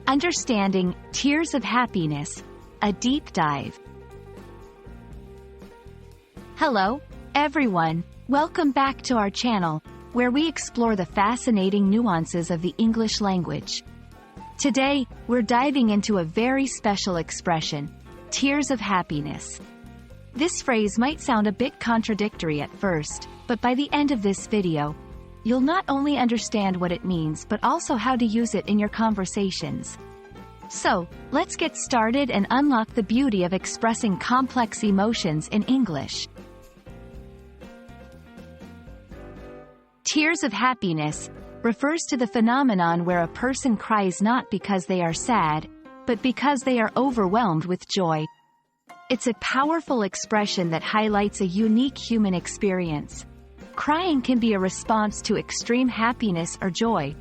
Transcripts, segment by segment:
Understanding tears of happiness, a deep dive. Hello, everyone. Welcome back to our channel, where we explore the fascinating nuances of the English language. Today, we're diving into a very special expression, tears of happiness. This phrase might sound a bit contradictory at first, but by the end of this video, you'll not only understand what it means but also how to use it in your conversations. So, let's get started and unlock the beauty of expressing complex emotions in English. Tears of happiness refers to the phenomenon where a person cries not because they are sad, but because they are overwhelmed with joy. It's a powerful expression that highlights a unique human experience. Crying can be a response to extreme happiness or joy,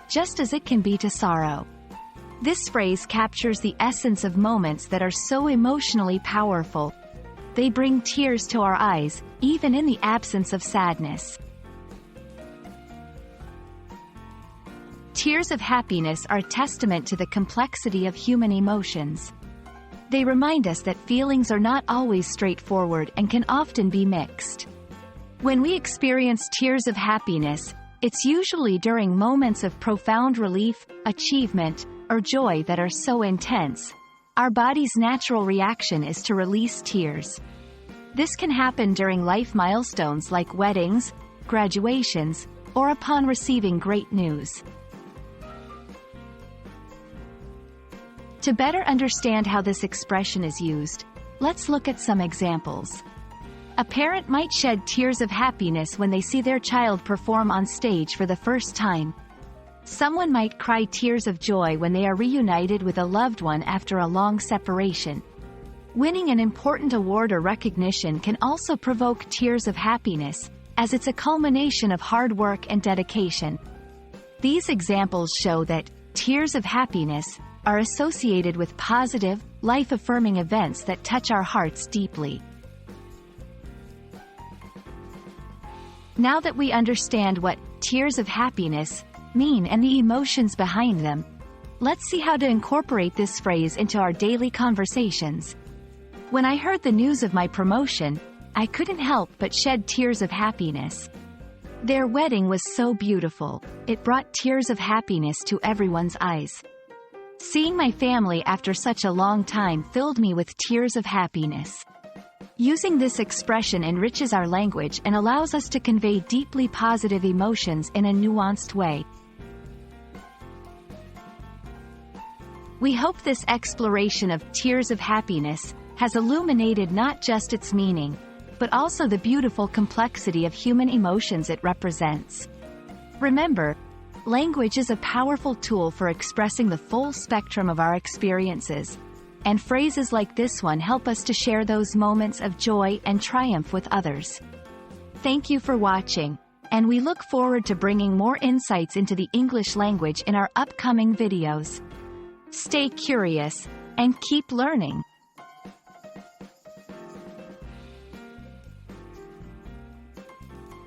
just as it can be to sorrow. This phrase captures the essence of moments that are so emotionally powerful. They bring tears to our eyes, even in the absence of sadness. Tears of happiness are a testament to the complexity of human emotions. They remind us that feelings are not always straightforward and can often be mixed. When we experience tears of happiness, it's usually during moments of profound relief, achievement, or joy that are so intense. Our body's natural reaction is to release tears. This can happen during life milestones like weddings, graduations, or upon receiving great news. To better understand how this expression is used, let's look at some examples. A parent might shed tears of happiness when they see their child perform on stage for the first time. Someone might cry tears of joy when they are reunited with a loved one after a long separation. Winning an important award or recognition can also provoke tears of happiness, as it's a culmination of hard work and dedication. These examples show that tears of happiness are associated with positive, life-affirming events that touch our hearts deeply. Now that we understand what tears of happiness mean and the emotions behind them, let's see how to incorporate this phrase into our daily conversations. When I heard the news of my promotion, I couldn't help but shed tears of happiness. Their wedding was so beautiful, it brought tears of happiness to everyone's eyes. Seeing my family after such a long time filled me with tears of happiness. Using this expression enriches our language and allows us to convey deeply positive emotions in a nuanced way. We hope this exploration of tears of happiness has illuminated not just its meaning, but also the beautiful complexity of human emotions it represents. Remember, language is a powerful tool for expressing the full spectrum of our experiences, and phrases like this one help us to share those moments of joy and triumph with others. Thank you for watching, and we look forward to bringing more insights into the English language in our upcoming videos. Stay curious, and keep learning.